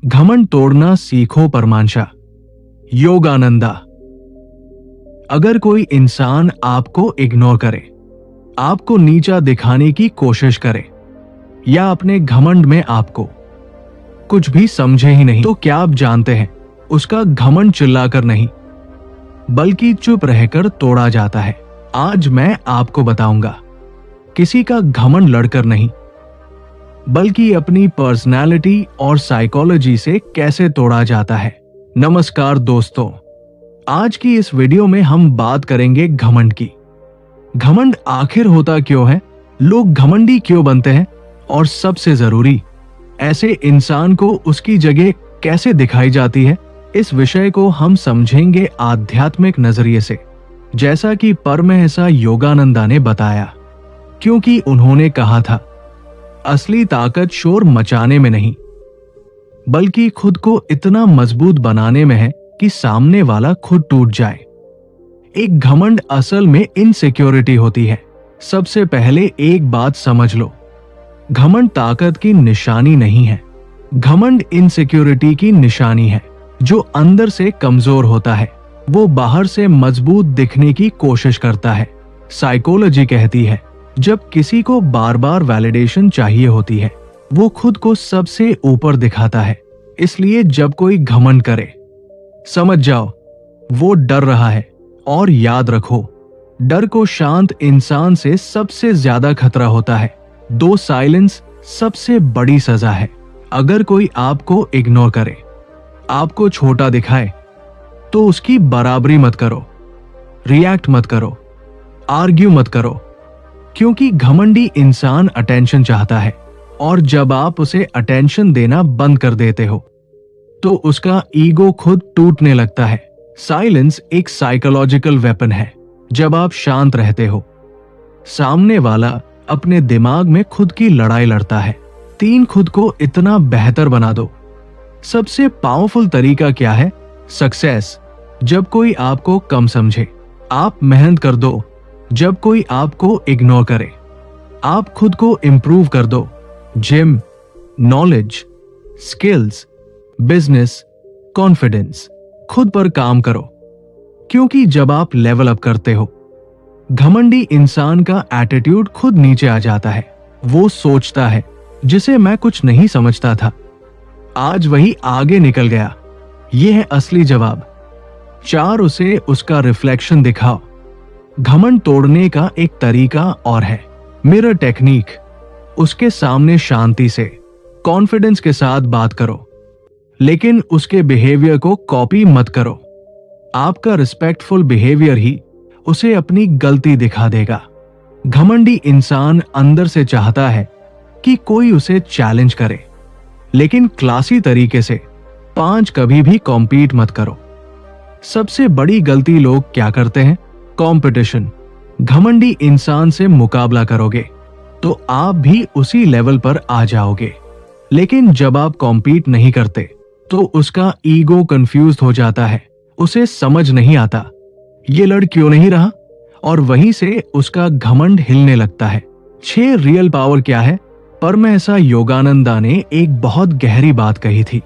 घमंड तोड़ना सीखो परमांशा। योगानंदा। अगर कोई इंसान आपको इग्नोर करे, आपको नीचा दिखाने की कोशिश करे या अपने घमंड में आपको कुछ भी समझे ही नहीं, तो क्या आप जानते हैं उसका घमंड चिल्लाकर नहीं बल्कि चुप रहकर तोड़ा जाता है। आज मैं आपको बताऊंगा किसी का घमंड लड़कर नहीं बल्कि अपनी पर्सनालिटी और साइकोलॉजी से कैसे तोड़ा जाता है। नमस्कार दोस्तों, आज की इस वीडियो में हम बात करेंगे घमंड की। घमंड आखिर होता क्यों है, लोग घमंडी क्यों बनते हैं और सबसे जरूरी, ऐसे इंसान को उसकी जगह कैसे दिखाई जाती है। इस विषय को हम समझेंगे आध्यात्मिक नजरिए से, जैसा कि परमहंस योगानंदा ने बताया, क्योंकि उन्होंने कहा था असली ताकत शोर मचाने में नहीं बल्कि खुद को इतना मजबूत बनाने में है कि सामने वाला खुद टूट जाए। एक घमंड असल में इनसिक्योरिटी होती है। सबसे पहले एक बात समझ लो, घमंड ताकत की निशानी नहीं है, घमंड इनसिक्योरिटी की निशानी है। जो अंदर से कमजोर होता है वो बाहर से मजबूत दिखने की कोशिश करता है। साइकोलॉजी कहती है जब किसी को बार बार वैलिडेशन चाहिए होती है वो खुद को सबसे ऊपर दिखाता है। इसलिए जब कोई घमंड करे, समझ जाओ वो डर रहा है। और याद रखो, डर को शांत इंसान से सबसे ज्यादा खतरा होता है। दो साइलेंस सबसे बड़ी सजा है। अगर कोई आपको इग्नोर करे, आपको छोटा दिखाए, तो उसकी बराबरी मत करो, रिएक्ट मत करो, आर्ग्यू मत करो, क्योंकि घमंडी इंसान अटेंशन चाहता है और जब आप उसे अटेंशन देना बंद कर देते हो तो उसका ईगो खुद टूटने लगता है। साइलेंस एक साइकोलॉजिकल वेपन है। जब आप शांत रहते हो, सामने वाला अपने दिमाग में खुद की लड़ाई लड़ता है। खुद को इतना बेहतर बना दो। सबसे पावरफुल तरीका क्या है? सक्सेस। जब कोई आपको कम समझे, आप मेहनत कर दो। जब कोई आपको इग्नोर करे, आप खुद को इंप्रूव कर दो। Gym, knowledge, skills, business, confidence, खुद पर काम करो, क्योंकि जब आप लेवल अप करते हो, घमंडी इंसान का एटीट्यूड खुद नीचे आ जाता है। वो सोचता है जिसे मैं कुछ नहीं समझता था, आज वही आगे निकल गया। यह है असली जवाब। 4 उसे उसका रिफ्लेक्शन दिखाओ। घमंड तोड़ने का एक तरीका और है, मिरर टेक्निक। उसके सामने शांति से, कॉन्फिडेंस के साथ बात करो, लेकिन उसके बिहेवियर को कॉपी मत करो। आपका रिस्पेक्टफुल बिहेवियर ही उसे अपनी गलती दिखा देगा। घमंडी इंसान अंदर से चाहता है कि कोई उसे चैलेंज करे, लेकिन क्लासी तरीके से। 5 कभी भी कॉम्पीट मत करो। सबसे बड़ी गलती लोग क्या करते हैं? कंपटीशन। घमंडी इंसान से मुकाबला करोगे तो आप भी उसी लेवल पर आ जाओगे, लेकिन जब आप कॉम्पीट नहीं करते तो उसका ईगो कंफ्यूज हो जाता है। उसे समझ नहीं आता ये लड़ क्यों नहीं रहा, और वहीं से उसका घमंड हिलने लगता है। 6 रियल पावर क्या है? परमहंस योगानंदा ने एक बहुत गहरी बात कही थी,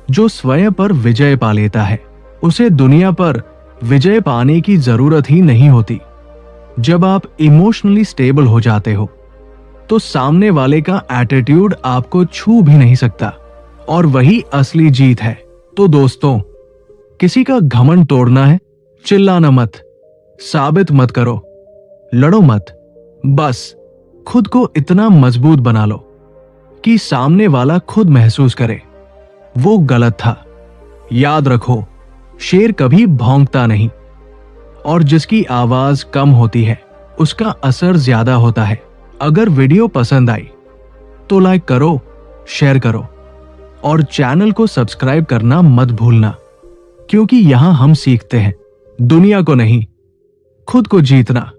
जो स्वयं पर विजय पा लेता है उसे दुनिया पर विजय पाने की जरूरत ही नहीं होती। जब आप इमोशनली स्टेबल हो जाते हो तो सामने वाले का एटीट्यूड आपको छू भी नहीं सकता, और वही असली जीत है। तो दोस्तों, किसी का घमंड तोड़ना है, चिल्लाना मत, साबित मत करो, लड़ो मत, बस खुद को इतना मजबूत बना लो कि सामने वाला खुद महसूस करे वो गलत था। याद रखो, शेर कभी भौंकता नहीं, और जिसकी आवाज कम होती है उसका असर ज्यादा होता है। अगर वीडियो पसंद आई तो लाइक करो, शेयर करो और चैनल को सब्सक्राइब करना मत भूलना, क्योंकि यहां हम सीखते हैं दुनिया को नहीं, खुद को जीतना।